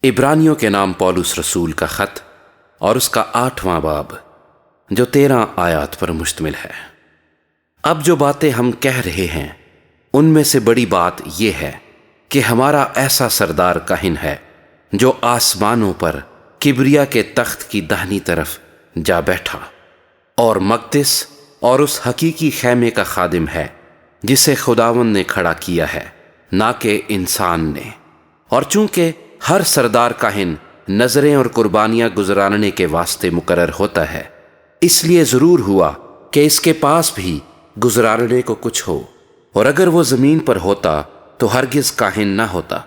عبرانیوں کے نام پولس رسول کا خط اور اس کا 8واں باب جو 13 آیات پر مشتمل ہے۔ اب جو باتیں ہم کہہ رہے ہیں ان میں سے بڑی بات یہ ہے کہ ہمارا ایسا سردار کاہن ہے جو آسمانوں پر کبریا کے تخت کی داہنی طرف جا بیٹھا اور مقدس اور اس حقیقی خیمے کا خادم ہے جسے خداوند نے کھڑا کیا ہے نہ کہ انسان نے۔ اور چونکہ ہر سردار کاہن نذریں اور قربانیاں گزراننے کے واسطے مقرر ہوتا ہے، اس لیے ضرور ہوا کہ اس کے پاس بھی گزراننے کو کچھ ہو، اور اگر وہ زمین پر ہوتا تو ہرگز کاہن نہ ہوتا،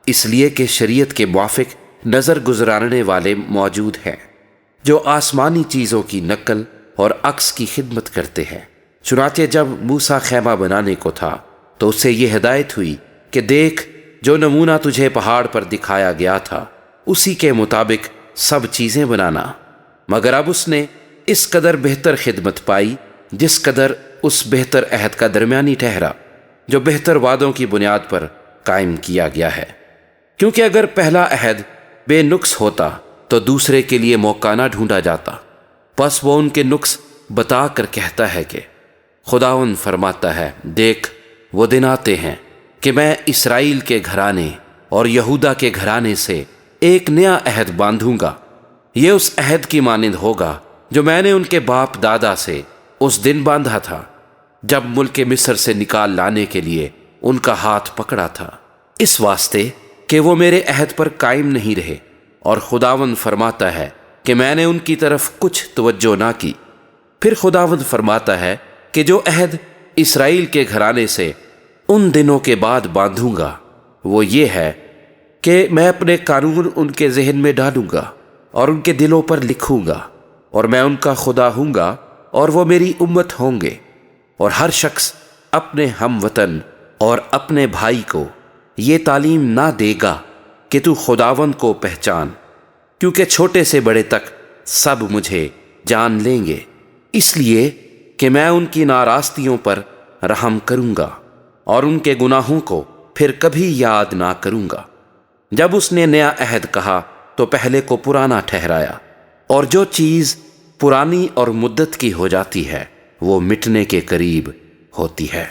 اس لیے کہ شریعت کے موافق نظر گزراننے والے موجود ہیں جو آسمانی چیزوں کی نقل اور عکس کی خدمت کرتے ہیں۔ چنانچہ جب موسیٰ خیمہ بنانے کو تھا تو اسے یہ ہدایت ہوئی کہ دیکھ، جو نمونہ تجھے پہاڑ پر دکھایا گیا تھا اسی کے مطابق سب چیزیں بنانا، مگر اب اس نے اس قدر بہتر خدمت پائی جس قدر اس بہتر عہد کا درمیانی ٹھہرا جو بہتر وعدوں کی بنیاد پر قائم کیا گیا ہے۔ کیونکہ اگر پہلا عہد بے نقص ہوتا تو دوسرے کے لیے موقع نہ ڈھونڈا جاتا، پس وہ ان کے نقص بتا کر کہتا ہے کہ خداوند فرماتا ہے، دیکھ وہ دن آتے ہیں کہ میں اسرائیل کے گھرانے اور یہودا کے گھرانے سے ایک نیا عہد باندھوں گا، یہ اس عہد کی مانند ہوگا جو میں نے ان کے باپ دادا سے اس دن باندھا تھا جب ملک مصر سے نکال لانے کے لیے ان کا ہاتھ پکڑا تھا، اس واسطے کہ وہ میرے عہد پر قائم نہیں رہے۔ اور خداوند فرماتا ہے کہ میں نے ان کی طرف کچھ توجہ نہ کی۔ پھر خداوند فرماتا ہے کہ جو عہد اسرائیل کے گھرانے سے ان دنوں کے بعد باندھوں گا وہ یہ ہے کہ میں اپنے قانون ان کے ذہن میں ڈالوں گا اور ان کے دلوں پر لکھوں گا، اور میں ان کا خدا ہوں گا اور وہ میری امت ہوں گے۔ اور ہر شخص اپنے ہم وطن اور اپنے بھائی کو یہ تعلیم نہ دے گا کہ تو خداوند کو پہچان، کیونکہ چھوٹے سے بڑے تک سب مجھے جان لیں گے، اس لیے کہ میں ان کی ناراستیوں پر رحم کروں گا اور ان کے گناہوں کو پھر کبھی یاد نہ کروں گا۔ جب اس نے نیا عہد کہا تو پہلے کو پرانا ٹھہرایا، اور جو چیز پرانی اور مدت کی ہو جاتی ہے وہ مٹنے کے قریب ہوتی ہے۔